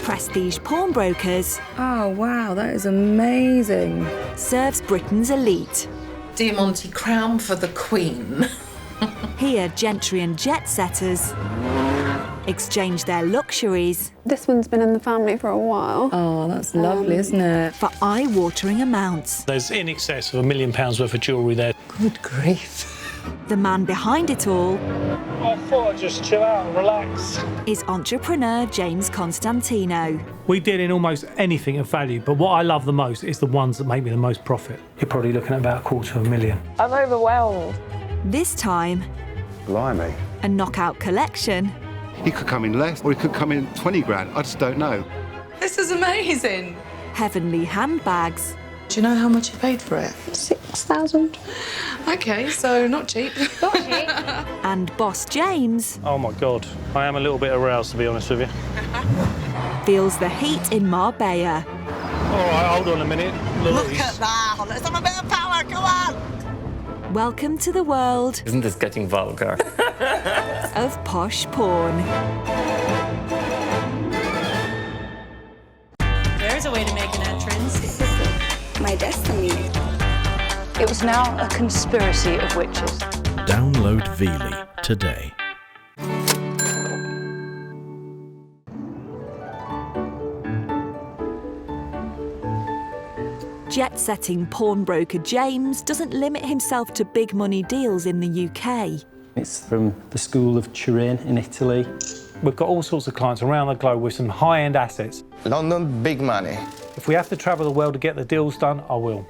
Prestige Pawnbrokers Oh, wow, that is amazing. serves Britain's elite. Diamante crown for the Queen. Here, gentry and jet-setters exchange their luxuries This one's been in the family for a while. Oh, that's lovely, isn't it? for eye-watering amounts. There's in excess of £1 million worth of jewellery there. Good grief. The man behind it all I thought I'd just chill out and relax. is entrepreneur James Constantino. We deal in almost anything of value, but what I love the most is the ones that make me the most profit. You're probably looking at about $250,000. I'm overwhelmed. This time, Blimey. a knockout collection He could come in less, or he could come in 20 grand. I just don't know. This is amazing. heavenly handbags, Do you know how much you paid for it? 6,000. Okay, so not cheap. and boss James Oh my God, I am a little bit aroused, to be honest with you. feels the heat in Marbella. All right, hold on a minute. Louise. that. Let's have a bit of power. Come on. Welcome to the world Isn't this getting vulgar? of posh porn. There's a way to make an entrance. This is my destiny. It was now a conspiracy of witches. Download Veely today. Jet-setting pawnbroker James doesn't limit himself to big money deals in the UK. It's from the school of Turin in Italy. We've got all sorts of clients around the globe with some high-end assets. London, big money. If we have to travel the world to get the deals done, I will.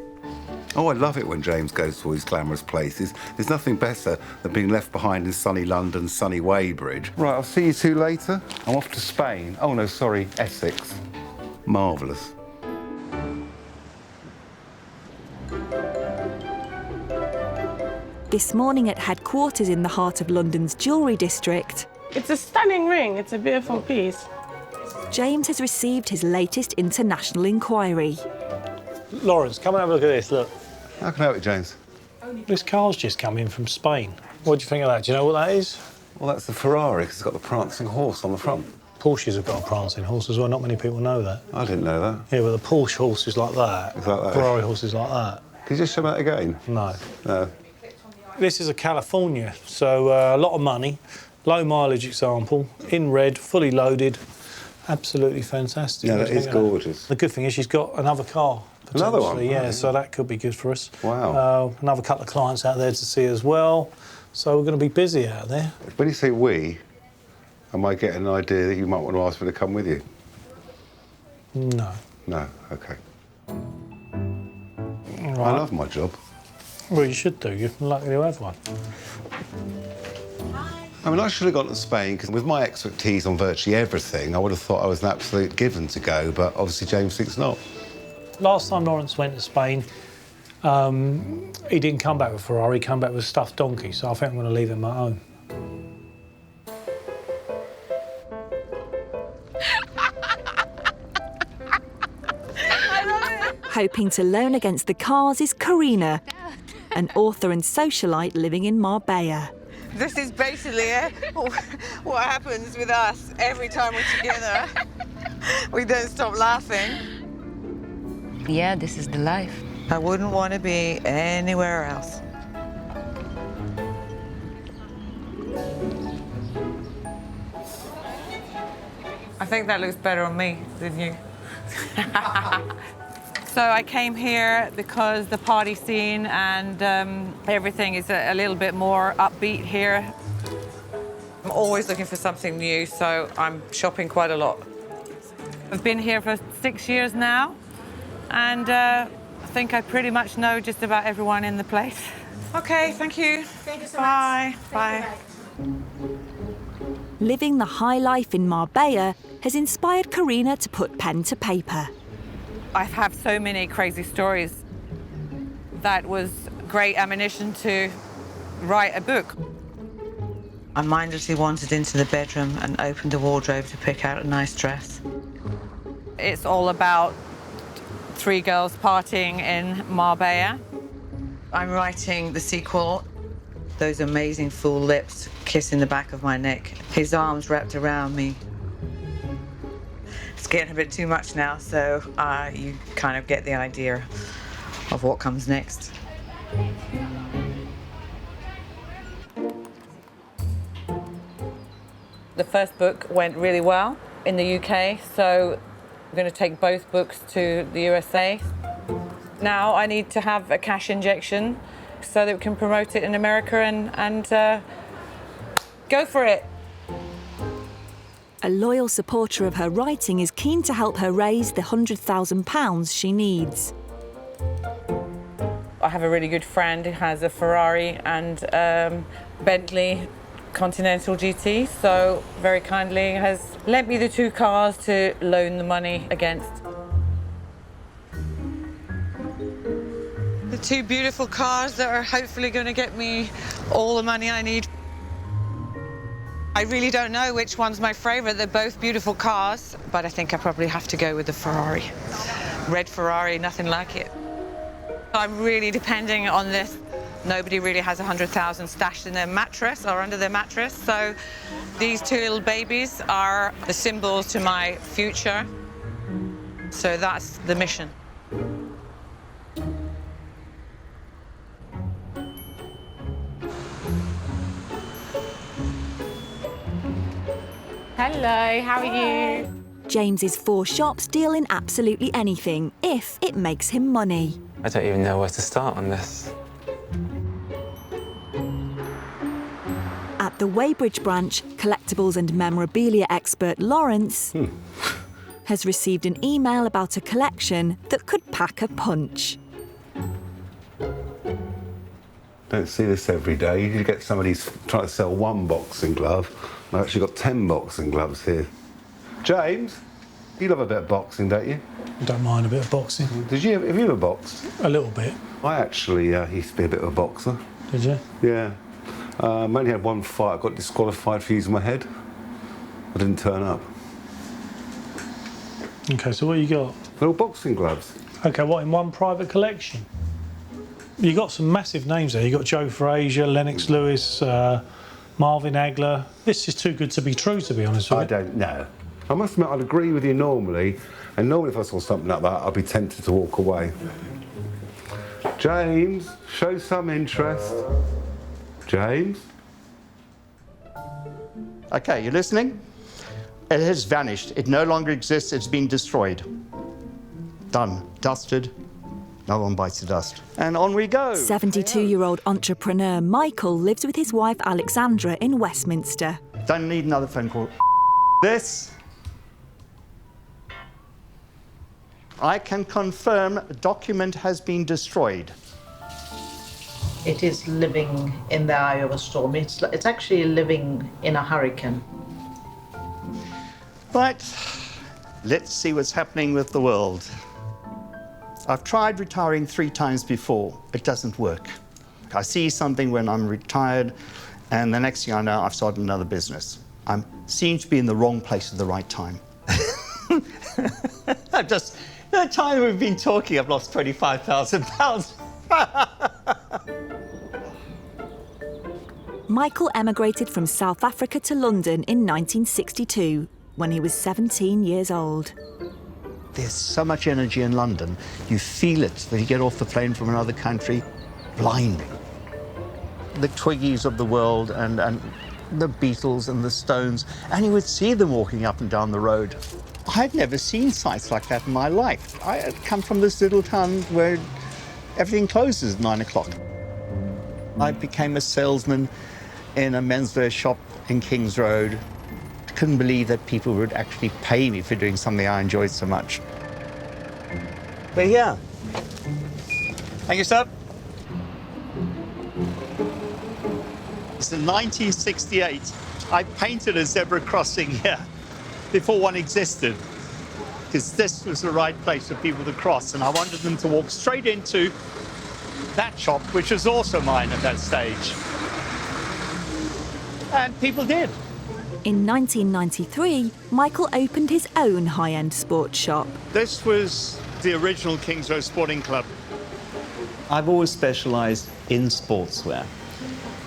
Oh, I love it when James goes to all these glamorous places. There's nothing better than being left behind in sunny London, sunny Weybridge. Right, I'll see you two later. I'm off to Spain. Oh, no, sorry, Essex. Marvellous. This morning at headquarters in the heart of London's jewellery district, It's a stunning ring. It's a beautiful piece. James has received his latest international inquiry. Lawrence, come and have a look at this, look. How can I help you, James? This car's just come in from Spain. What do you think of that? Do you know what that is? Well, that's the Ferrari, 'cause it's got the prancing horse on the front. Porsches have got a prancing horse as well. Not many people know that. I didn't know that. Yeah, but the Porsche horse is like that. It's like that. Ferrari horse is like that. Can you just show me that again? No. No. This is a California, so a lot of money, low mileage example, in red, fully loaded, absolutely fantastic. Yeah, What that do you is think of gorgeous. The good thing is she's got another car. Another one? potentially, Oh, yeah, yeah. so that could be good for us. Wow. Another couple of clients out there to see as well, so we're going to be busy out there. When you say we, am I getting an idea that you might want to ask me to come with you? No. No, OK. All right. I love my job. Well, you should do. You're lucky to have one. I mean, I should have gone to Spain, because with my expertise on virtually everything, I would have thought I was an absolute given to go, but obviously James thinks not. Last time Lawrence went to Spain, he didn't come back with Ferrari, he came back with a stuffed donkey, so I think I'm going to leave him at home. Hoping to loan against the cars is Karina, an author and socialite living in Marbella. This is basically it. What happens with us every time we're together. We don't stop laughing. Yeah, this is the life. I wouldn't want to be anywhere else. I think that looks better on me than you. So I came here because the party scene and everything is a little bit more upbeat here. I'm always looking for something new, so I'm shopping quite a lot. I've been here for 6 years now, and I think I pretty much know just about everyone in the place. Okay, thank you. Thank you so Bye. Bye. Living the high life in Marbella has inspired Karina to put pen to paper. I have so many crazy stories. That was great ammunition to write a book. I mindlessly wandered into the bedroom and opened a wardrobe to pick out a nice dress. It's all about 3 girls partying in Marbella. I'm writing the sequel. Those amazing full lips kissing the back of my neck. His arms wrapped around me. It's getting a bit too much now, so you kind of get the idea of what comes next. The first book went really well in the UK, so I'm going to take both books to the USA. Now I need to have a cash injection so that we can promote it in America and go for it. A loyal supporter of her writing is keen to help her raise the £100,000 she needs. I have a really good friend who has a Ferrari and Bentley Continental GT, so very kindly has lent me the 2 cars to loan the money against. The 2 beautiful cars that are hopefully going to get me all the money I need. I really don't know which one's my favourite. They're both beautiful cars, but I think I probably have to go with the Ferrari. Red Ferrari, nothing like it. I'm really depending on this. Nobody really has 100,000 stashed in their mattress or under their mattress, so these 2 little babies are the symbols to my future. So that's the mission. Hello, how are you? James's 4 shops deal in absolutely anything, if it makes him money. I don't even know where to start on this. At the Weybridge branch, collectibles and memorabilia expert Lawrence has received an email about a collection that could pack a punch. Don't see this every day. You get somebody's trying to sell 1 boxing glove. I've actually got 10 boxing gloves here. James, you love a bit of boxing, don't you? I don't mind a bit of boxing. Have you ever boxed? A little bit. I actually used to be a bit of a boxer. Did you? Yeah. I only had 1 fight. I got disqualified for using my head. I didn't turn up. OK, so what you got? They're all boxing gloves. OK, what, in one private collection? You got some massive names there. You got Joe Frazier, Lennox Lewis, Marvin Hagler. This is too good to be true, to be honest with you. I don't know. I must admit, I'd agree with you normally, and normally if I saw something like that, I'd be tempted to walk away. James, show some interest. James? Okay, you listening? It has vanished. It no longer exists. It's been destroyed. Done. Dusted. No one bites the dust. And on we go. 72-year-old entrepreneur Michael lives with his wife Alexandra in Westminster. Don't need another phone call. This. I can confirm the document has been destroyed. It is living in the eye of a storm. It's actually living in a hurricane. Right. Let's see what's happening with the world. I've tried retiring 3 times before. It doesn't work. I see something when I'm retired, and the next thing I know, I've started another business. I seem to be in the wrong place at the right time. The time we've been talking, I've lost £25,000. Michael emigrated from South Africa to London in 1962 when he was 17 years old. There's so much energy in London. You feel it when you get off the plane from another country. Blinding. The Twiggies of the world and the Beatles and the Stones, and you would see them walking up and down the road. I've never seen sights like that in my life. I had come from this little town where everything closes at 9 o'clock. I became a salesman in a menswear shop in Kings Road. Couldn't believe that people would actually pay me for doing something I enjoyed so much. But yeah. Thank you, sir. It's in 1968. I painted a zebra crossing here before one existed, because this was the right place for people to cross, and I wanted them to walk straight into that shop, which was also mine at that stage. And people did. In 1993, Michael opened his own high-end sports shop. This was the original Kings Road Sporting Club. I've always specialised in sportswear,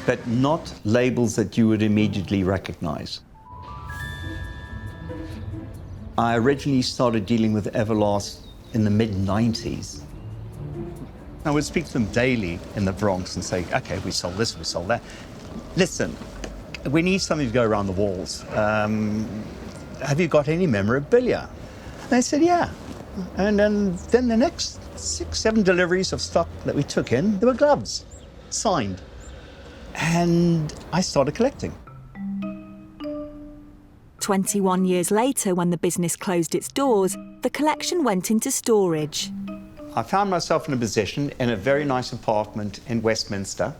but not labels that you would immediately recognise. I originally started dealing with Everlast in the mid-90s. I would speak to them daily in the Bronx and say, okay, we sold this, we sold that. Listen, we need something to go around the walls. Have you got any memorabilia? And they said, yeah. And then the next 6, 7 deliveries of stock that we took in, there were gloves, signed. And I started collecting. 21 years later, when the business closed its doors, the collection went into storage. I found myself in a position in a very nice apartment in Westminster.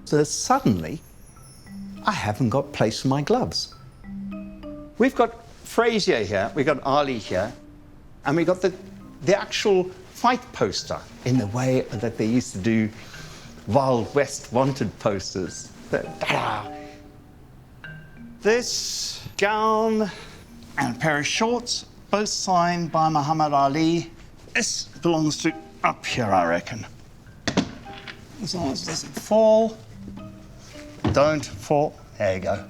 So suddenly, I haven't got place for my gloves. We've got Frazier here, we've got Ali here, and we've got the actual fight poster in the way that they used to do Wild West wanted posters. This gown and a pair of shorts, both signed by Muhammad Ali. This belongs to up here, I reckon. As long as it doesn't fall. Don't fall. There you go.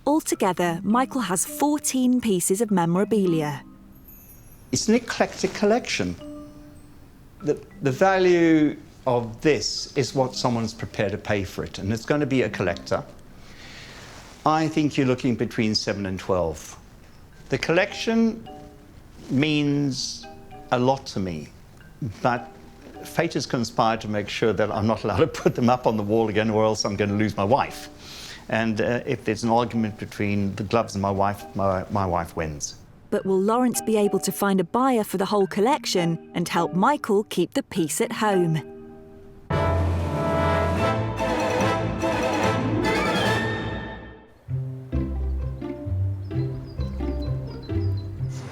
Altogether, Michael has 14 pieces of memorabilia. It's an eclectic collection. The value of this is what someone's prepared to pay for it, and it's going to be a collector. I think you're looking between 7 and 12. The collection means a lot to me, but fate has conspired to make sure that I'm not allowed to put them up on the wall again, or else I'm going to lose my wife. And if there's an argument between the gloves and my wife, my wife wins. But will Lawrence be able to find a buyer for the whole collection and help Michael keep the peace at home?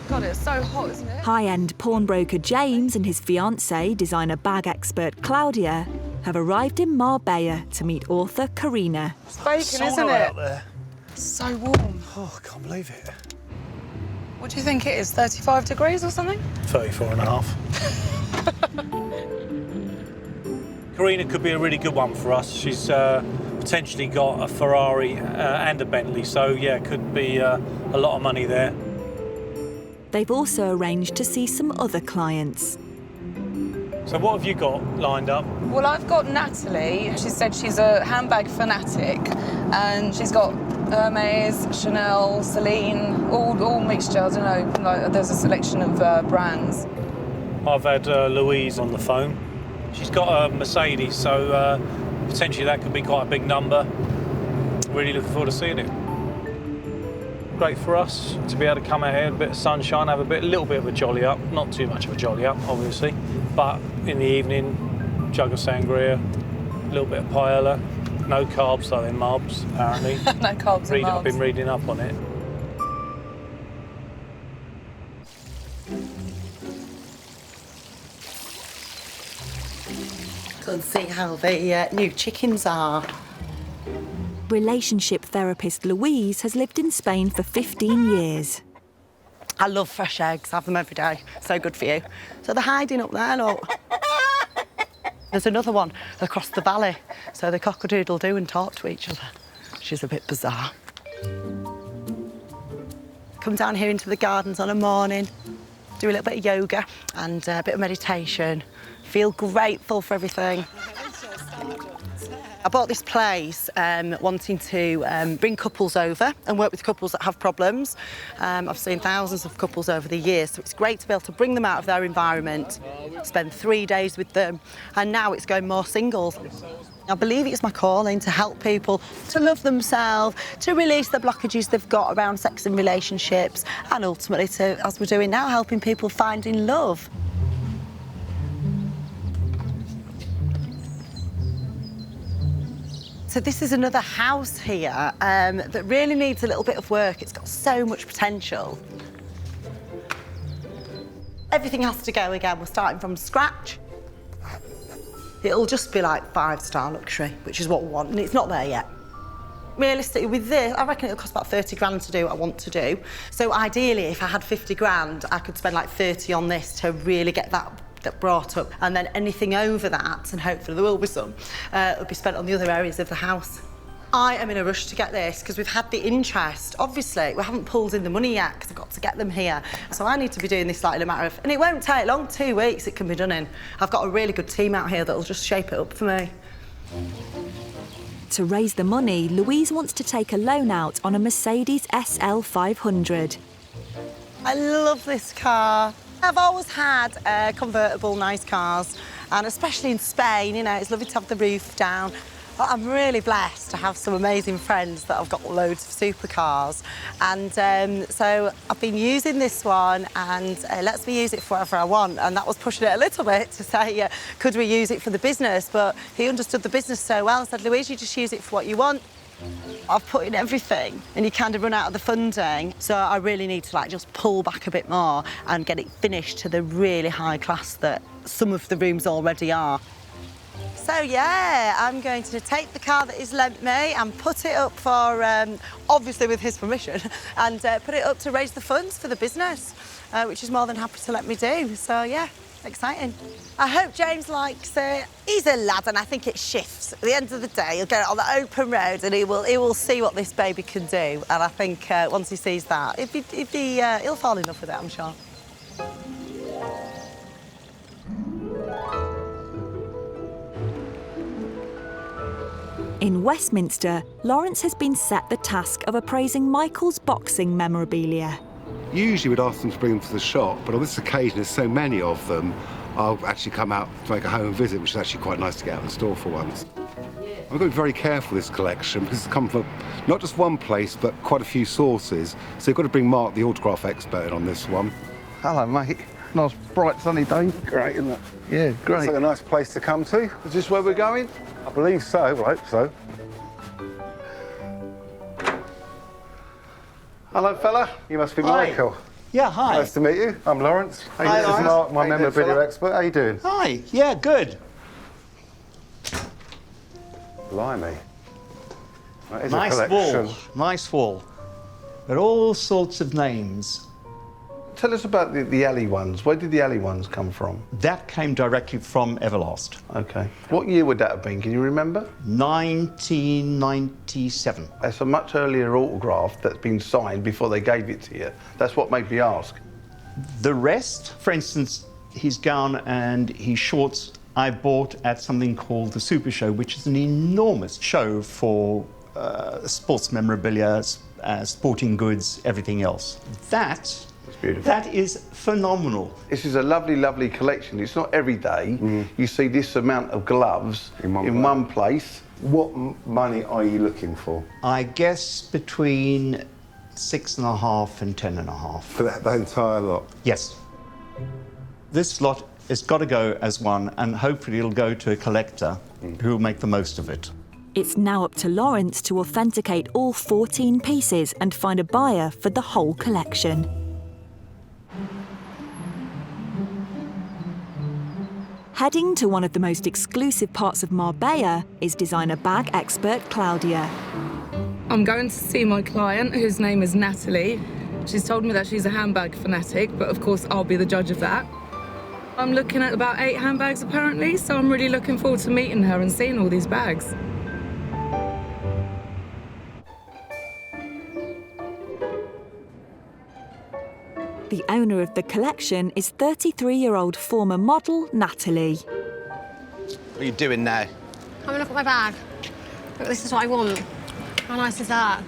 God, it's so hot, isn't it? High-end pawnbroker James and his fiancée, designer bag expert Claudia, have arrived in Marbella to meet author Karina. It's bacon, isn't it? Out there. It's so warm. Oh, I can't believe it. What do you think it is, 35 degrees or something? 34 and a half. Karina could be a really good one for us. She's potentially got a Ferrari and a Bentley, so yeah, could be a lot of money there. They've also arranged to see some other clients. So what have you got lined up? Well, I've got Natalie. She said she's a handbag fanatic, and she's got Hermes, Chanel, Celine, all mixture. I don't know, like, there's a selection of brands. I've had Louise on the phone. She's got a Mercedes, so potentially that could be quite a big number. Really looking forward to seeing it. Great for us to be able to come out here, a bit of sunshine, have a little bit of a jolly up. Not too much of a jolly up, obviously, but in the evening, jug of sangria, a little bit of paella. No carbs though in Marbs, apparently. No carbs in Marbs. I've been reading up on it. Go and see how the new chickens are. Relationship therapist Louise has lived in Spain for 15 years. I love fresh eggs, have them every day. So good for you. So they're hiding up there, look. There's another one across the valley, so they cock-a-doodle-doo and talk to each other. She's a bit bizarre. Come down here into the gardens on a morning, do a little bit of yoga and a bit of meditation, feel grateful for everything. I bought this place wanting to bring couples over and work with couples that have problems. I've seen thousands of couples over the years, so it's great to be able to bring them out of their environment, spend 3 days with them, and now it's going more singles. I believe it's my calling to help people to love themselves, to release the blockages they've got around sex and relationships, and ultimately to, as we're doing now, helping people finding love. So this is another house here that really needs a little bit of work. It's got so much potential. Everything has to go again. We're starting from scratch. It'll just be like 5-star luxury, which is what we want, and it's not there yet. Realistically, with this, I reckon it'll cost about 30 grand to do what I want to do. So ideally, if I had 50 grand, I could spend like 30 on this to really get that brought up, and then anything over that, and hopefully there will be some, will be spent on the other areas of the house. I am in a rush to get this because we've had the interest. Obviously, we haven't pulled in the money yet because I've got to get them here. So I need to be doing this like in a matter of... And it won't take long, 2 weeks it can be done in. I've got a really good team out here that'll just shape it up for me. To raise the money, Louise wants to take a loan out on a Mercedes SL 500. I love this car. I've always had convertible, nice cars, and especially in Spain, you know, it's lovely to have the roof down. But I'm really blessed to have some amazing friends that have got loads of supercars. And so I've been using this one and lets me use it for whatever I want. And that was pushing it a little bit to say, could we use it for the business? But he understood the business so well and said, Louise, you just use it for what you want. I've put in everything and you kind of run out of the funding. So I really need to just pull back a bit more and get it finished to the really high class that some of the rooms already are. So yeah, I'm going to take the car that he's lent me and put it up for, obviously with his permission, and put it up to raise the funds for the business, which he's more than happy to let me do. So yeah, exciting. I hope James likes it. He's a lad and I think it shifts. At the end of the day, he'll get it on the open road and he will see what this baby can do. And I think once he sees that, he'll fall in love with it, I'm sure. In Westminster, Lawrence has been set the task of appraising Michael's boxing memorabilia. Usually we'd ask them to bring them to the shop, but on this occasion there's so many of them, I'll actually come out to make a home visit, which is actually quite nice to get out of the store for once. I've got to be very careful with this collection because it's come from not just one place, but quite a few sources. So you've got to bring Mark, the autograph expert, in on this one. Hello, mate. Nice, bright, sunny day. Great, isn't it? Yeah, great. It's like a nice place to come to. Is this where we're going? I believe so, I hope so. Hello, fella. You must be Hi. Michael. Yeah, hi. Nice to meet you. I'm Lawrence. Hi, This Lawrence. is Mark, my How you doing, memorabilia fella? expert. How you doing? Hi, yeah, good. Blimey. That is Nice a collection. wall, nice wall. But all sorts of names. Tell us about the alley ones. Where did the alley ones come from? That came directly from Everlast. OK. What year would that have been? Can you remember? 1997. That's a much earlier autograph that's been signed before they gave it to you. That's what made me ask. The rest, for instance, his gown and his shorts, I bought at something called the Super Show, which is an enormous show for sports memorabilia, sporting goods, everything else. That's beautiful. That is phenomenal. This is a lovely, lovely collection. It's not every day you see this amount of gloves in one place. What money are you looking for? I guess between 6.5 and 10.5. For the entire lot? Yes. This lot has got to go as one, and hopefully it'll go to a collector who will make the most of it. It's now up to Lawrence to authenticate all 14 pieces and find a buyer for the whole collection. Heading to one of the most exclusive parts of Marbella is designer bag expert Claudia. I'm going to see my client, whose name is Natalie. She's told me that she's a handbag fanatic, but of course I'll be the judge of that. I'm looking at about 8 handbags apparently, so I'm really looking forward to meeting her and seeing all these bags. The owner of the collection is 33-year-old former model Natalie. What are you doing now? Have a look at my bag. Look, this is what I want. How nice is that?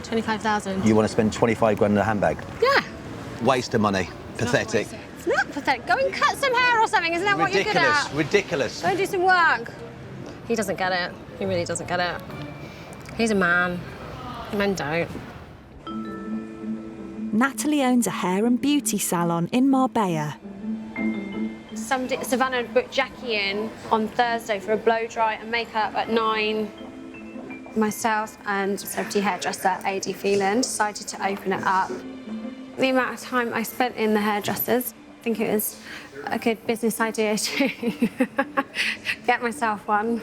25,000. You want to spend 25 grand on a handbag? Yeah. Waste of money. Pathetic. It's not pathetic. Go and cut some hair or something. Isn't that what you're good at? Ridiculous. Go and do some work. He doesn't get it. He really doesn't get it. He's a man. Men don't. Natalie owns a hair and beauty salon in Marbella. Savannah booked Jackie in on Thursday for a blow dry and makeup at 9. Myself and celebrity hairdresser A.D. Phelan decided to open it up. The amount of time I spent in the hairdressers, I think it was a good business idea to get myself one,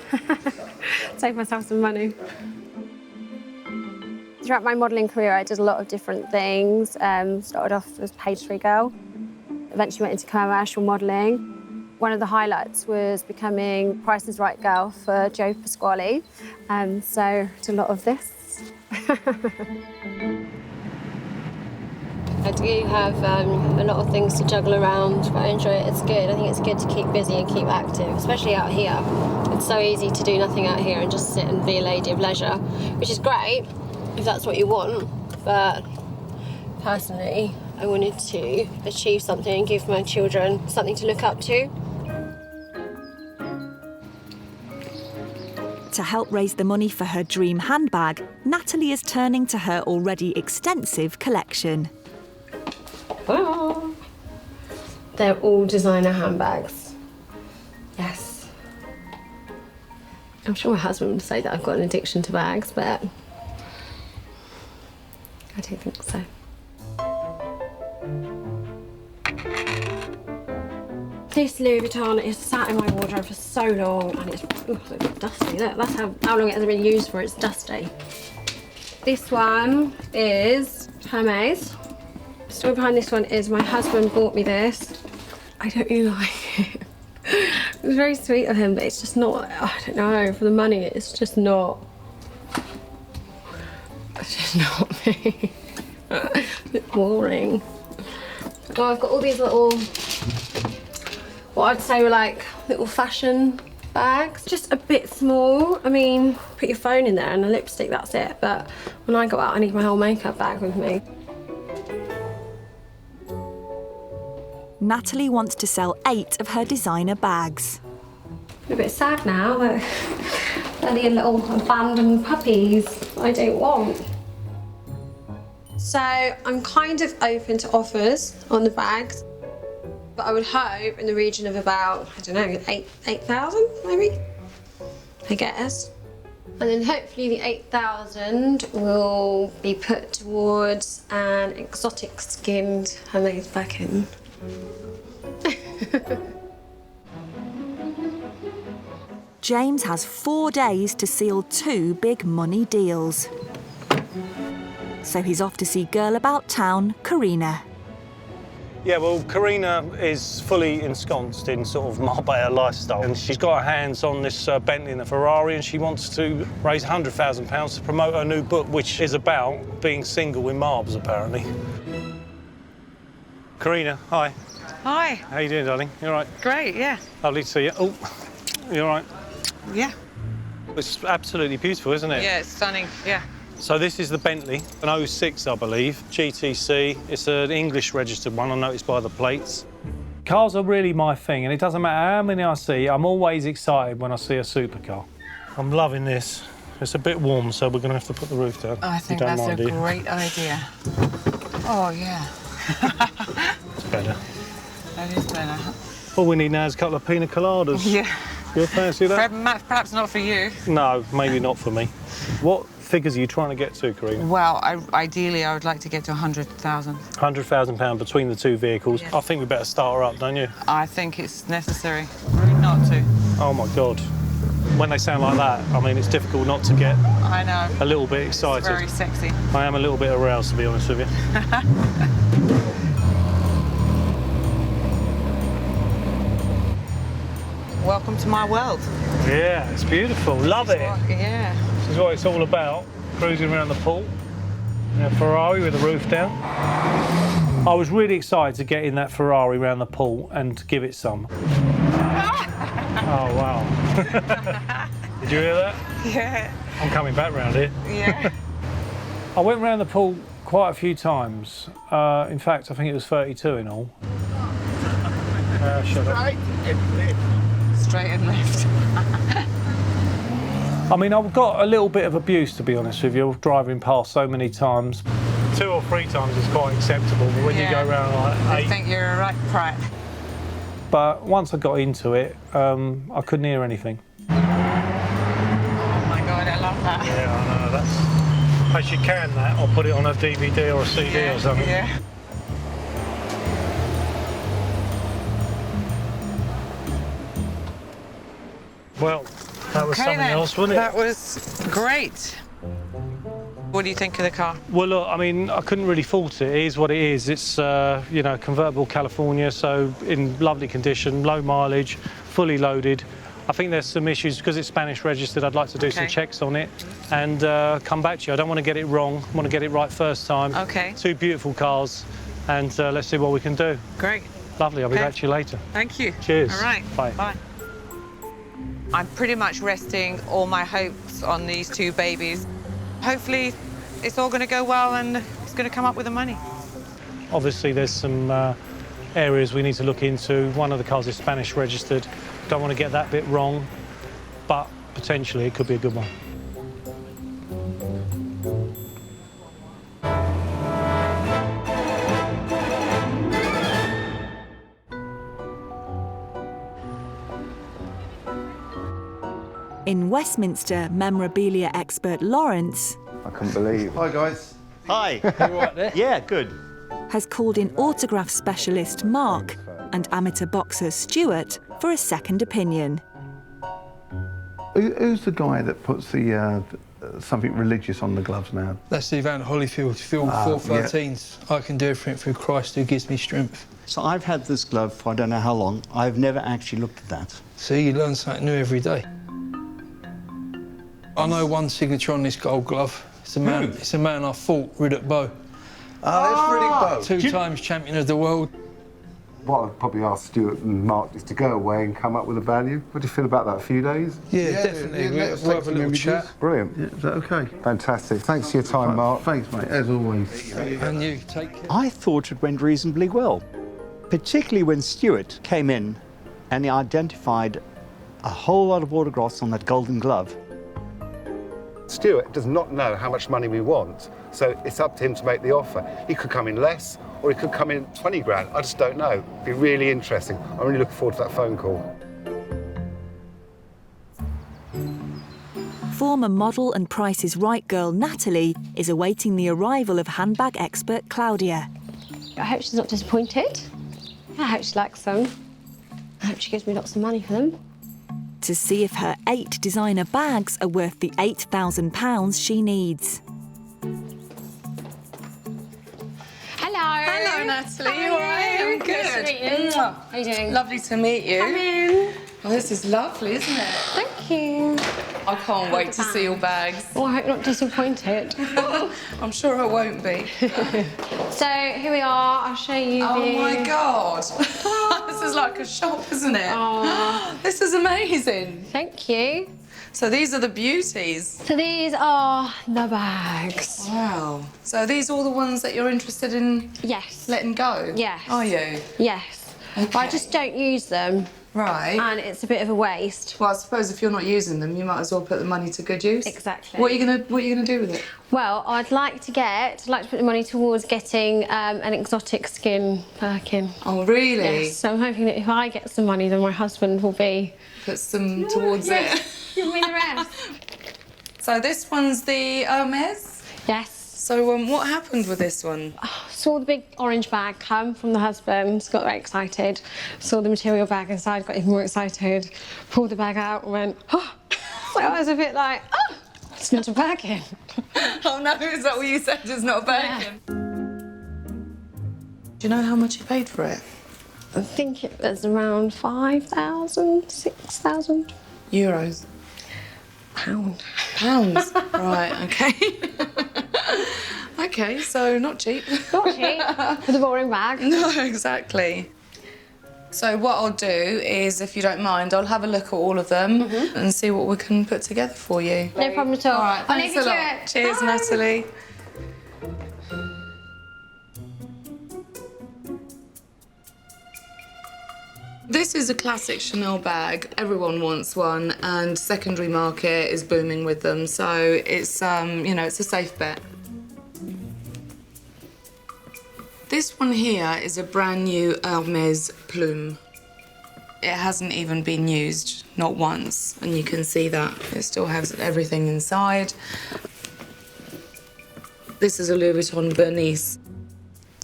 save myself some money. Throughout my modelling career, I did a lot of different things. Started off as page 3 girl, eventually went into commercial modelling. One of the highlights was becoming Price is Right girl for Joe Pasquale, and so it's a lot of this. I do have a lot of things to juggle around, but I enjoy it. It's good. I think it's good to keep busy and keep active, especially out here. It's so easy to do nothing out here and just sit and be a lady of leisure, which is great if that's what you want. But personally, I wanted to achieve something and give my children something to look up to. To help raise the money for her dream handbag, Natalie is turning to her already extensive collection. Oh. They're all designer handbags. Yes. I'm sure my husband would say that I've got an addiction to bags, but I don't think so. This Louis Vuitton is sat in my wardrobe for so long and it's a bit dusty. Look, that's how long it hasn't been used for, it's dusty. This one is Hermes. The story behind this one is my husband bought me this. I don't really like it. It was very sweet of him, but it's just not, I don't know, for the money, it's just not. It's just not me. A bit boring. Oh, I've got all these little, what I'd say were like little fashion bags. Just a bit small. I mean, put your phone in there and a lipstick, that's it. But when I go out, I need my whole makeup bag with me. Natalie wants to sell 8 of her designer bags. I'm a bit sad now that they're the little abandoned puppies I don't want. So I'm kind of open to offers on the bags, but I would hope in the region of about, I don't know, 8,000 maybe, I guess. And then hopefully the 8,000 will be put towards an exotic skinned Hermes bag. James has 4 days to seal 2 big money deals. So he's off to see girl about town, Karina. Yeah, well, Karina is fully ensconced in sort of Marbella lifestyle, and she's got her hands on this Bentley and a Ferrari, and she wants to raise £100,000 to promote her new book, which is about being single in Marbs, apparently. Karina, hi. Hi. How you doing, darling? You all right? Great, yeah. Lovely to see you. Oh, you all right? Yeah. It's absolutely beautiful, isn't it? Yeah, it's stunning, yeah. So this is the Bentley, an 06, I believe, GTC. It's an English registered one, I noticed by the plates. Cars are really my thing, and it doesn't matter how many I see, I'm always excited when I see a supercar. I'm loving this. It's a bit warm, so we're going to have to put the roof down. I think that's a great idea. Oh, yeah. It's better. That is better. All we need now is a couple of pina coladas. Yeah. You'll fancy that? Perhaps not for you. No, maybe not for me. What figures are you trying to get to, Karina? Well, ideally, I would like to get to 100,000. £100,000 between the 2 vehicles. Yes. I think we better start her up, don't you? I think it's necessary not to. Oh, my God. When they sound like that, I mean, it's difficult not to get I know. a little bit excited. It's very sexy. I am a little bit aroused, to be honest with you. Welcome to my world. Yeah, it's beautiful. Love it. Yeah. This is what it's all about, cruising around the pool. A Ferrari with the roof down. I was really excited to get in that Ferrari around the pool and give it some. Oh, wow. Did you hear that? Yeah. I'm coming back round here. Yeah. I went round the pool quite a few times. In fact, I think it was 32 in all. Shut up. Straight and left. I mean, I've got a little bit of abuse, to be honest with you, driving past so many times. 2 or 3 times is quite acceptable, but when you go around like 8... I think you're a right prat. But once I got into it, I couldn't hear anything. Oh my God, I love that. Yeah, I know, that's... As you can that, I'll put it on a DVD or a CD or something. Yeah. Well, that was something else, wasn't it? That was great. What do you think of the car? Well, look, I mean, I couldn't really fault it. It is what it is. It's, you know, convertible California, so in lovely condition, low mileage, fully loaded. I think there's some issues because it's Spanish registered. I'd like to do some checks on it and come back to you. I don't want to get it wrong. I want to get it right first time. Okay. 2 beautiful cars, and let's see what we can do. Great. Lovely. I'll be back to you later. Thank you. Cheers. All right. Bye. Bye. I'm pretty much resting all my hopes on these 2 babies. Hopefully, it's all going to go well and it's going to come up with the money. Obviously, there's some areas we need to look into. One of the cars is Spanish registered. Don't want to get that bit wrong, but potentially it could be a good one. In Westminster, memorabilia expert Lawrence I couldn't believe. Hi, guys. Hi. You all right there? Yeah, good. has called in autograph specialist Mark and amateur boxer Stuart for a second opinion. Who's the guy that puts the something religious on the gloves now? That's the Van Holyfield, Field 413s. I can do everything through Christ who gives me strength. So I've had this glove for I don't know how long. I've never actually looked at that. See, you learn something new every day. I know one signature on this gold glove. It's a man, it's a man I fought, Riddick Bowe. Oh, that's Riddick Bowe. 2 times champion of the world. What I'd probably ask Stuart and Mark is to go away and come up with a value. What do you feel about that? A few days? Yeah, definitely. We'll have a little chat. Brilliant. Yeah, is that okay? Fantastic. Thanks for your time, Mark. Thanks, mate, as always. And you, take care. I thought it went reasonably well, particularly when Stuart came in and he identified a whole lot of autographs on that golden glove. Stuart does not know how much money we want, so it's up to him to make the offer. He could come in less, or he could come in 20 grand. I just don't know. It'd be really interesting. I'm really looking forward to that phone call. Former model and Price is Right girl Natalie is awaiting the arrival of handbag expert Claudia. I hope she's not disappointed. I hope she likes them. I hope she gives me lots of money for them. To see if her 8 designer bags are worth the £8,000 she needs. Hello, Natalie. You all right? I'm good. Nice to meet you. How are you doing? Lovely to meet you. Come in. Oh, this is lovely, isn't it? Thank you. I can't wait to see your bags. Oh, I hope you're not disappointed. I'm sure I won't be. So, here we are. I'll show you Oh, my God. This is like a shop, isn't it? Oh. This is amazing. Thank you. So these are the beauties. So these are the bags. Wow. So are these all the ones that you're interested in letting go? Yes. Are you? Yes. Okay. But I just don't use them. Right. And it's a bit of a waste. Well, I suppose if you're not using them, you might as well put the money to good use. Exactly. What are you gonna do with it? Well, I'd like to put the money towards getting an exotic skin Birkin. Oh, really? Yes. So I'm hoping that if I get some money, then my husband will be... Put some towards it. Give me the rest. So this one's the Hermes? Yes. So what happened with this one? Saw the big orange bag come from the husband, got very excited. Saw the material bag inside, got even more excited. Pulled the bag out and went, oh! So I was a bit like, oh, it's not a Birkin. Oh no, is that what you said? It's not a Birkin? Yeah. Do you know how much you paid for it? I think it was around 5,000, 6,000. Euros? Pound. Pounds? Right, okay. Okay, so not cheap. Not cheap, for the boring bag. No, exactly. So what I'll do is, if you don't mind, I'll have a look at all of them and see what we can put together for you. No problem at all. All right, thanks a lot. Cheers, Natalie. This is a classic Chanel bag. Everyone wants one, and secondary market is booming with them. So it's, you know, it's a safe bet. This one here is a brand new Hermes plume. It hasn't even been used, not once, and you can see that. It still has everything inside. This is a Louis Vuitton Bernice.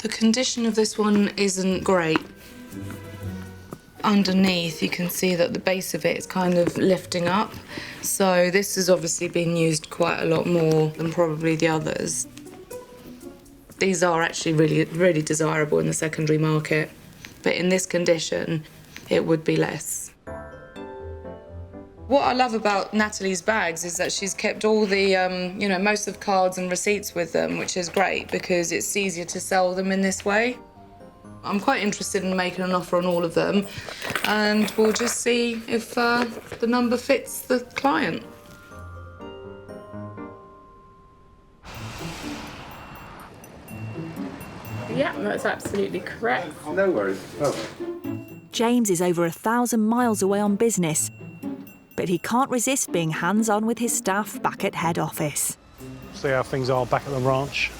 The condition of this one isn't great. underneath, you can see that the base of it is kind of lifting up. So this has obviously been used quite a lot more than probably the others. These are actually really desirable in the secondary market, but in this condition, it would be less. What I love about Natalie's bags is that she's kept all the, you know, most of the cards and receipts with them, which is great because it's easier to sell them in this way. I'm quite interested in making an offer on all of them, and we'll just see if the number fits the client. Yeah, that's absolutely correct. No worries. Oh. James is over 1,000 miles away on business, but he can't resist being hands-on with his staff back at head office. See how things are back at the ranch.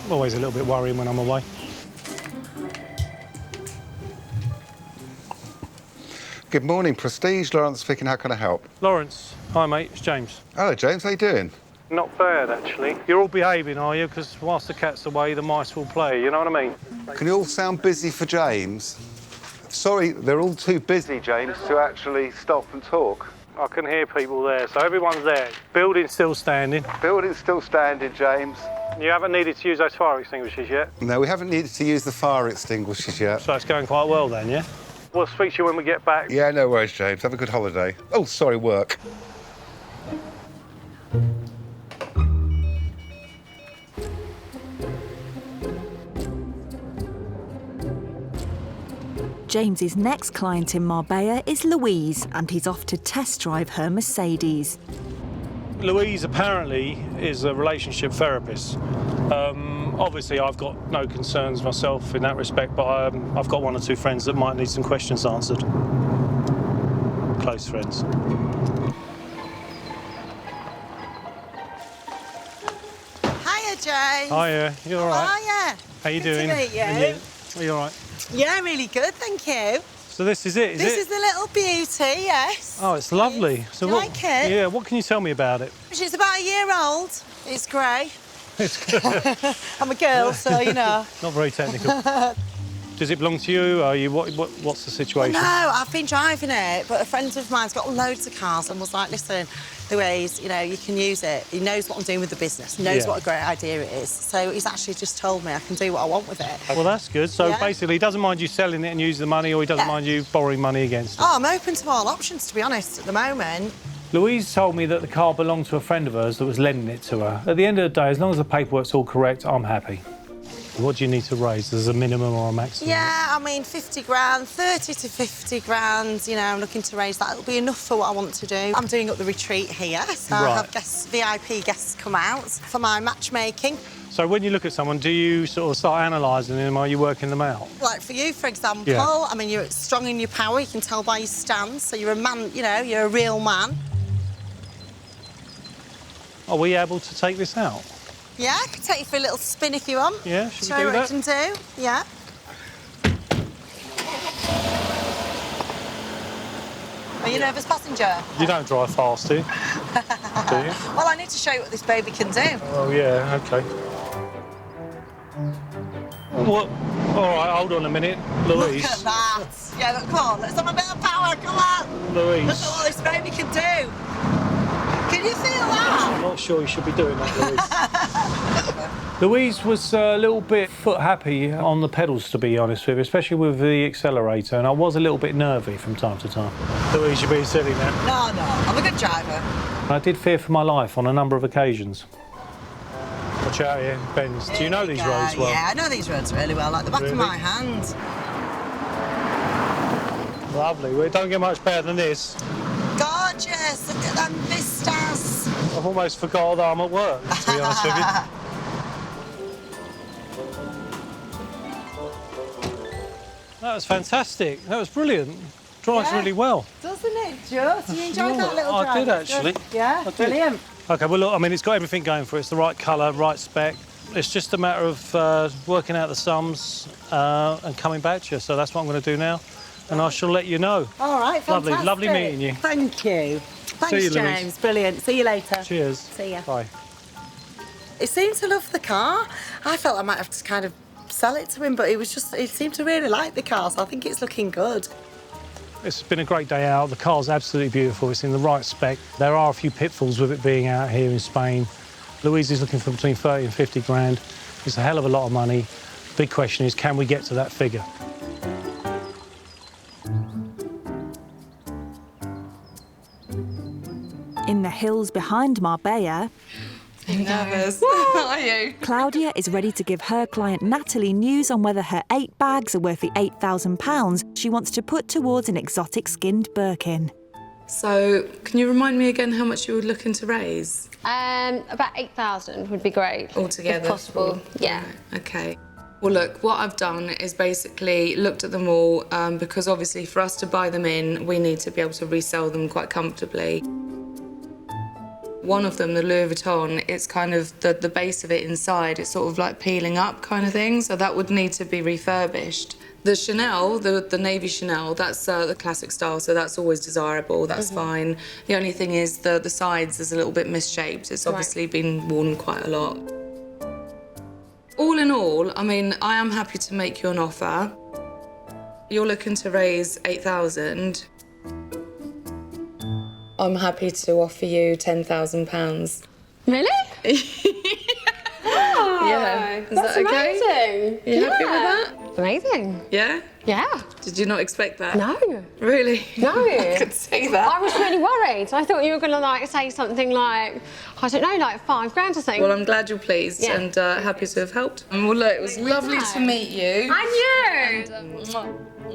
Always a little bit worrying when I'm away. Good morning, Prestige. Lawrence speaking. How can I help? Lawrence, hi mate, it's James. Hello, James. How you doing? Not bad, actually. You're all behaving, are you? Because whilst the cat's away, the mice will play, you know what I mean? Can you all sound busy for James? Sorry, they're all too busy, James, to actually stop and talk. I can hear people there, so everyone's there. Building's still standing. Building's still standing, James. You haven't needed to use those fire extinguishers yet? No, we haven't needed to use the fire extinguishers yet. So it's going quite well then, yeah? We'll speak to you when we get back. Yeah, no worries, James. Have a good holiday. Oh, sorry, work. James's next client in Marbella is Louise, and he's off to test drive her Mercedes. Louise apparently is a relationship therapist. Obviously, I've got no concerns myself in that respect, but I've got one or two friends that might need some questions answered. Close friends. Hiya, James. Hiya, you all right? Hiya. How you Good doing? to meet you. Are you all right? Yeah, really good, thank you. So this is it, This is the little beauty, yes. Oh, it's lovely. So Do you like it? Yeah, what can you tell me about it? She's about a year old. It's grey. It's good. I'm a girl, so you know. Not very technical. Does it belong to you? Are you what's the situation? Well, no, I've been driving it, but a friend of mine's got loads of cars and was like, listen, Louise, you know, you can use it. He knows what I'm doing with the business. He knows what a great idea it is. So he's actually just told me I can do what I want with it. Well, that's good. So basically, he doesn't mind you selling it and using the money, or he doesn't mind you borrowing money against it? Oh, I'm open to all options, to be honest, at the moment. Louise told me that the car belonged to a friend of hers that was lending it to her. At the end of the day, as long as the paperwork's all correct, I'm happy. What do you need to raise? There's a minimum or a maximum? Yeah, I mean, 50 grand, 30 to 50 grand, you know, I'm looking to raise that. It'll be enough for what I want to do. I'm doing up the retreat here, so I have guests, VIP guests come out for my matchmaking. So when you look at someone, do you sort of start analysing them? Are you working them out? Like for you, for example, I mean, you're strong in your power, you can tell by your stance, so you're a man, you know, you're a real man. Are we able to take this out? Yeah, I can take you for a little spin if you want. Yeah, should Show we do what that? I can do, yeah. Are you a nervous passenger? You don't drive fast, do you? Do you? Well, I need to show you what this baby can do. Oh, yeah, OK. What? All right, hold on a minute. Louise. Look at that. Yeah, look, come on, let's have a bit of power, come on. Louise. Look at what this baby can do. Can you feel that? I'm not sure you should be doing that, Louise. Louise was a little bit foot happy on the pedals, to be honest with you, especially with the accelerator, and I was a little bit nervy from time to time. Louise, you're being silly now. No, I'm a good driver. I did fear for my life on a number of occasions. Watch out here, Benz. Do you know these roads well? Yeah, I know these roads really well, like the back of my hand. Lovely. Well, it don't get much better than this. Gorgeous, look at them vistas. I've almost forgot that I'm at work, to be honest with you. That was fantastic. That was brilliant. Drives really well. Doesn't it just? You enjoyed that little drive? I did, actually. Yeah, I did. brilliant. OK, well, look, I mean, it's got everything going for it. It's the right colour, right spec. It's just a matter of working out the sums and coming back to you. So that's what I'm going to do now. And I shall let you know. All right, fantastic. Lovely meeting you. Thank you. Thanks, See you, James. Louise. Brilliant. See you later. Cheers. See ya. Bye. He seemed to love the car. I felt I might have to kind of sell it to him, but he seemed to really like the car, so I think it's looking good. It's been a great day out. The car's absolutely beautiful. It's in the right spec. There are a few pitfalls with it being out here in Spain. Louise is looking for between 30 and 50 grand. It's a hell of a lot of money. Big question is, can we get to that figure? In the hills behind Marbella, I'm nervous. Are you? Claudia is ready to give her client Natalie news on whether her 8 bags are worth the £8,000 she wants to put towards an exotic skinned Birkin. So, can you remind me again how much you were looking to raise? About 8,000 would be great. Altogether? If possible, yeah. Okay. Well, look, what I've done is basically looked at them all because obviously for us to buy them in, we need to be able to resell them quite comfortably. One of them, the Louis Vuitton, it's kind of the base of it inside, it's sort of like peeling up kind of thing, so that would need to be refurbished. The Chanel, the navy Chanel, that's the classic style, so that's always desirable, that's fine. The only thing is the sides is a little bit misshaped. It's obviously been worn quite a lot. All in all, I mean, I am happy to make you an offer. You're looking to raise 8,000. I'm happy to offer you £10,000. Really? Yeah. Is That's that okay? amazing. You happy with that? Amazing. Yeah? Yeah. Did you not expect that? No. Really? No. I could see that. I was really worried. I thought you were going to like say something like, I don't know, like 5 grand or something. Well, I'm glad you're pleased and happy to have helped. Well, look, it was lovely to meet you. And you. And,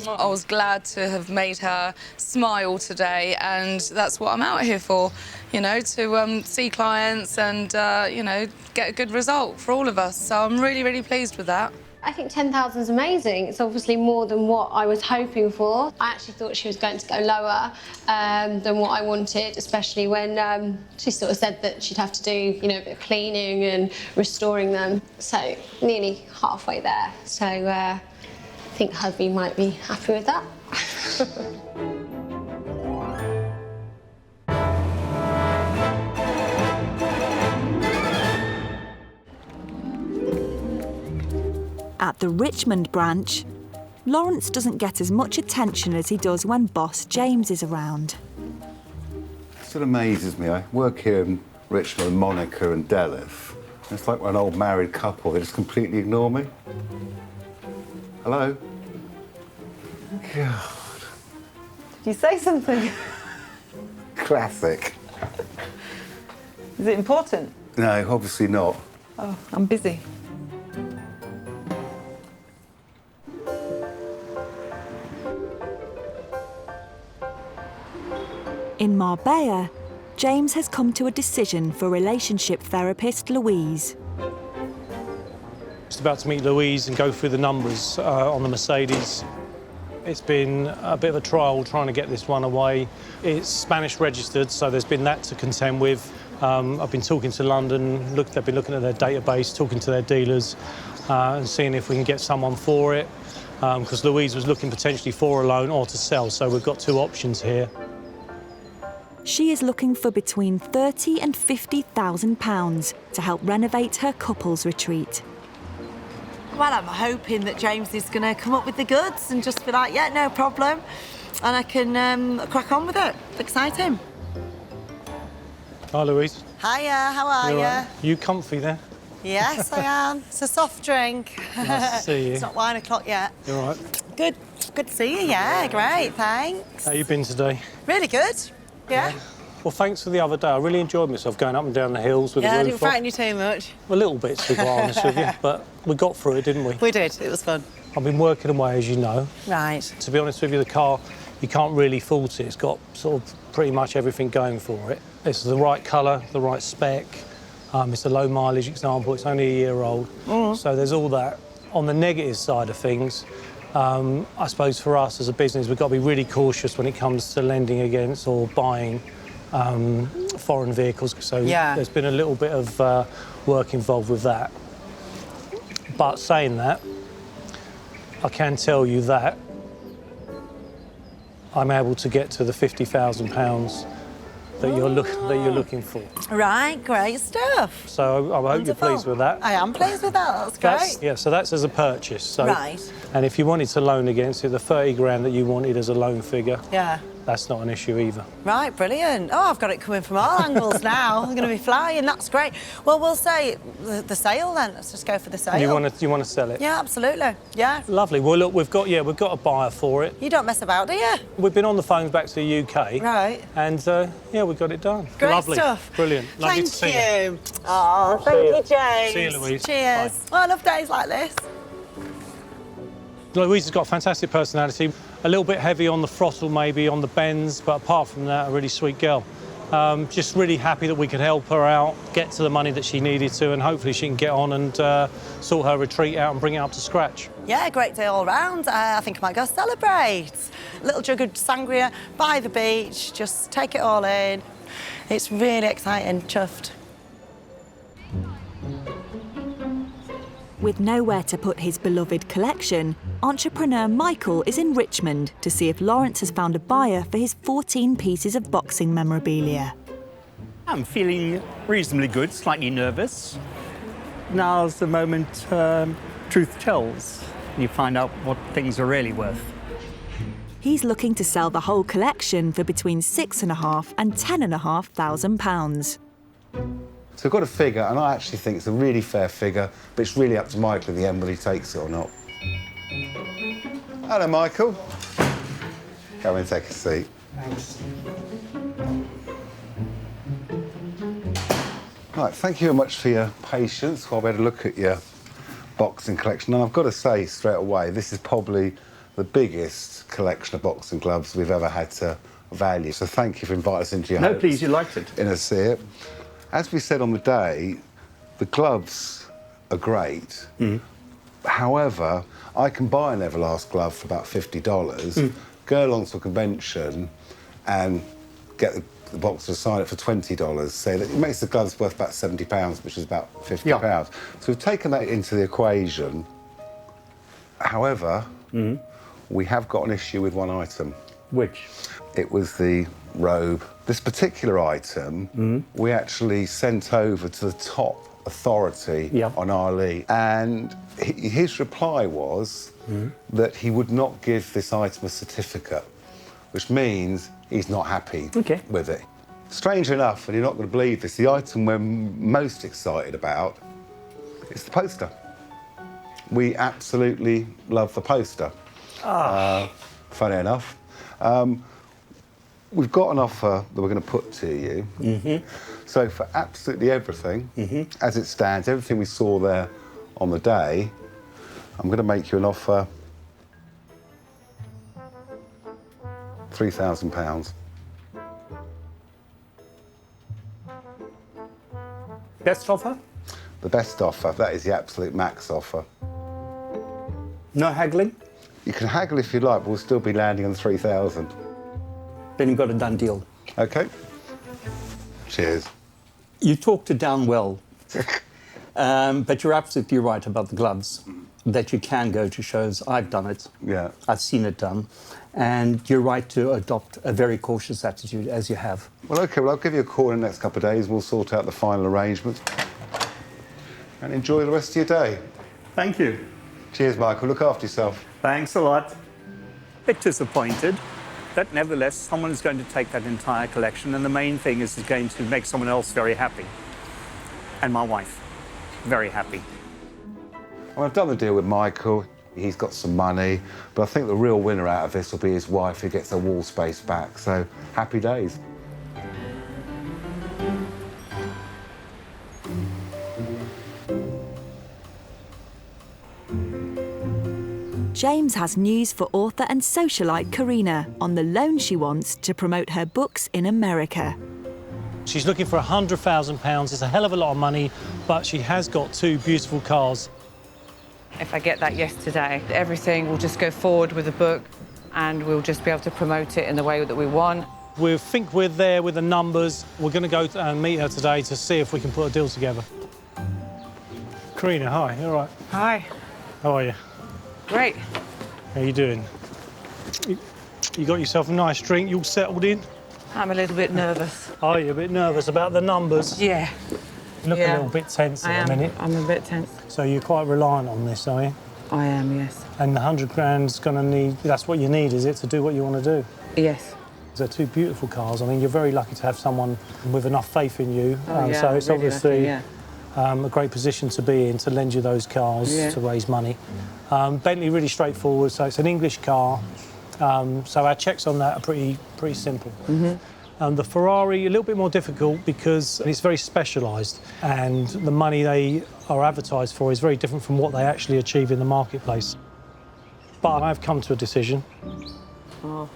I was glad to have made her smile today, and that's what I'm out here for, you know, to see clients and, you know, get a good result for all of us. So I'm really, really pleased with that. I think 10,000 is amazing. It's obviously more than what I was hoping for. I actually thought she was going to go lower than what I wanted, especially when she sort of said that she'd have to do, you know, a bit of cleaning and restoring them. So nearly halfway there. So I think hubby might be happy with that. At the Richmond branch, Lawrence doesn't get as much attention as he does when boss James is around. It still amazes me. I work here in Richmond, Monica and Delif. It's like we're an old married couple. They just completely ignore me. Hello? God. Did you say something? Classic. Is it important? No, obviously not. Oh, I'm busy. In Marbella, James has come to a decision for relationship therapist Louise. Just about to meet Louise and go through the numbers on the Mercedes. It's been a bit of a trial trying to get this one away. It's Spanish registered, so there's been that to contend with. I've been talking to London, they've been looking at their database, talking to their dealers and seeing if we can get someone for it. Because Louise was looking potentially for a loan or to sell, so we've got 2 options here. She is looking for between £30,000 and £50,000 to help renovate her couple's retreat. Well, I'm hoping that James is going to come up with the goods and just be like, yeah, no problem. And I can crack on with it. Exciting. Hi, Louise. Hiya, how are you? Right. You comfy there? Yes, I am. It's a soft drink. Nice to see you. It's not 1 o'clock yet. You all right? Good to see you, yeah, great, thanks. How you been today? Really good, yeah. Well, thanks for the other day. I really enjoyed myself going up and down the hills with the Yeah, I roof didn't off. frighten you too much. A little bit, to be quite honest with you, but we got through it, didn't we? We did, it was fun. I've been working away, as you know. Right. To be honest with you, the car, you can't really fault it. It's got sort of pretty much everything going for it. It's the right colour, the right spec. It's a low mileage example. It's only a year old. So there's all that. On the negative side of things, I suppose for us as a business, we've got to be really cautious when it comes to lending against or buying foreign vehicles. So there's been a little bit of work involved with that. But saying that, I can tell you that I'm able to get to the £50,000 that you're looking for. Right, great stuff. So I hope you're pleased with that. I am pleased with that. That's great. So that's as a purchase. So, right. And if you wanted to loan against it, the 30 grand that you wanted as a loan figure, yeah, that's not an issue either. Right, brilliant. Oh, I've got it coming from all angles now. I'm going to be flying. That's great. Well, we'll say the sale then. Let's just go for the sale. You want to sell it? Yeah, absolutely. Yeah. Lovely. Well, look, we've got a buyer for it. You don't mess about, do you? We've been on the phones back to the UK. Right. And yeah, we got it done. Great Lovely. stuff. Brilliant. Lovely to see you. Oh, thank you, James. See you, Louise. Cheers. Well, I love days like this. Louise has got a fantastic personality. A little bit heavy on the throttle, maybe on the bends, but apart from that, a really sweet girl. Just really happy that we could help her out, get to the money that she needed to, and hopefully she can get on and sort her retreat out and bring it up to scratch. Yeah, great day all round. I think I might go celebrate. Little jug of sangria by the beach, just take it all in. It's really exciting, chuffed. With nowhere to put his beloved collection, entrepreneur Michael is in Richmond to see if Lawrence has found a buyer for his 14 pieces of boxing memorabilia. I'm feeling reasonably good, slightly nervous. Now's the moment truth tells. You find out what things are really worth. He's looking to sell the whole collection for between £6,500 and £10,500. So we've got a figure, and I actually think it's a really fair figure, but it's really up to Michael in the end whether he takes it or not. Hello, Michael. Come and take a seat. Thanks. Right, thank you very much for your patience while we had a look at your boxing collection. And I've got to say straight away, this is probably the biggest collection of boxing gloves we've ever had to value. So thank you for inviting us into your home. No, please, you liked it. In to see it. As we said on the day, the gloves are great. However, I can buy an Everlast glove for about $50, go along to a convention and get the boxer to sign it for $20, say that it makes the gloves worth about £70, which is about £50. Yeah. So we've taken that into the equation. However, we have got an issue with one item. Which? It was the robe. This particular item, we actually sent over to the top authority on Ali, and his reply was that he would not give this item a certificate, which means he's not happy with it. Strangely enough, and you're not going to believe this, the item we're most excited about is the poster. We absolutely love the poster. Funny enough. We've got an offer that we're going to put to you. So for absolutely everything, as it stands, everything we saw there on the day, I'm going to make you an offer £3,000. Best offer? The best offer. That is the absolute max offer. No haggling? You can haggle if you like, but we'll still be landing on 3,000. Then you've got a done deal. OK. Cheers. You talked it down well. But you're absolutely right about the gloves, that you can go to shows. I've done it. Yeah. I've seen it done. And you're right to adopt a very cautious attitude, as you have. Well, OK, well, I'll give you a call in the next couple of days. We'll sort out the final arrangements. And enjoy the rest of your day. Thank you. Cheers, Michael. Look after yourself. Thanks a lot. Bit disappointed. But nevertheless, someone is going to take that entire collection, and the main thing is going to make someone else very happy. And my wife, very happy. Well, I've done the deal with Michael. He's got some money, but I think the real winner out of this will be his wife, who gets her wall space back. So, happy days. James has news for author and socialite Karina on the loan she wants to promote her books in America. She's looking for £100,000. It's a hell of a lot of money, but she has got 2 beautiful cars. If I get that yes today, everything will just go forward with the book and we'll just be able to promote it in the way that we want. We think we're there with the numbers. We're going to go and meet her today to see if we can put a deal together. Karina, hi, you all right? Hi. How are you? Great. How you doing? You got yourself a nice drink, you all settled in? I'm a little bit nervous. Are you a bit nervous about the numbers? Yeah. You look a little bit tense at the minute. I'm a bit tense. So you're quite reliant on this, are you? I am, yes. And the 100 grand's going to need, that's what you need, is it, to do what you want to do? Yes. They're two beautiful cars. I mean, you're very lucky to have someone with enough faith in you. So it's really obviously lucky, a great position to be in, to lend you those cars to raise money. Bentley, really straightforward, so it's an English car. So our checks on that are pretty simple. The Ferrari, a little bit more difficult because it's very specialised and the money they are advertised for is very different from what they actually achieve in the marketplace. But I've come to a decision. Oh.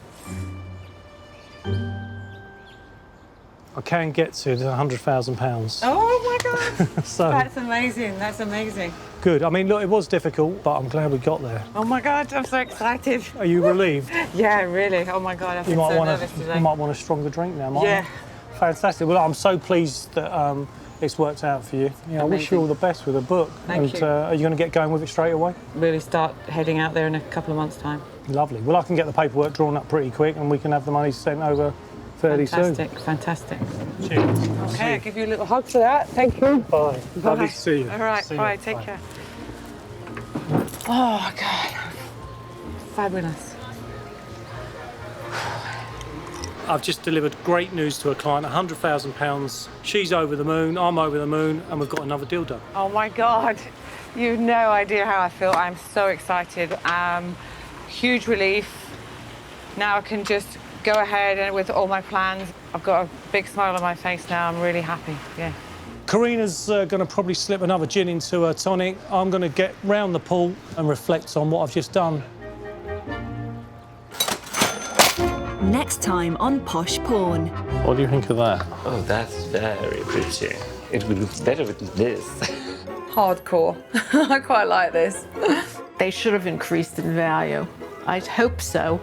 I can get to the £100,000. Oh my God! So That's amazing. That's amazing. good. I mean, look, it was difficult, but I'm glad we got there. Oh my God! I'm so excited. Are you relieved? Yeah, really. Oh my God! I feel so nervous today. You might want a stronger drink now, mightn't Yeah. you? Fantastic. Well, I'm so pleased that it's worked out for you. I wish you all the best with the book. Thank you. Are you going to get going with it straight away? Really start heading out there in a couple of months' time. Lovely. Well, I can get the paperwork drawn up pretty quick, and we can have the money sent over fairly soon. Fantastic. Cheers. Okay, I'll give you a little hug for that. Thank you. Bye. Bye. Lovely to see you. All right, See you. bye. Take care. Oh, God. Fabulous. I've just delivered great news to a client, £100,000. She's over the moon, I'm over the moon, and we've got another deal done. Oh, my God. You've no idea how I feel. I'm so excited. Huge relief. Now I can just go ahead and with all my plans. I've got a big smile on my face now. I'm really happy, yeah. Karina's going to probably slip another gin into her tonic. I'm going to get round the pool and reflect on what I've just done. Next time on Posh Pawn. What do you think of that? Oh, that's very pretty. It will look better with this. Hardcore. I quite like this. They should have increased in value. I'd hope so.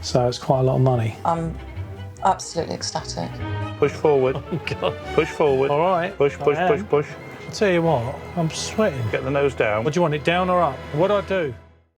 So it's quite a lot of money. I'm absolutely ecstatic. Push forward. Oh, God. Push forward. All right. Push, push, push, push. I'll tell you what, I'm sweating. Get the nose down. What do you want, it down or up? What do I do?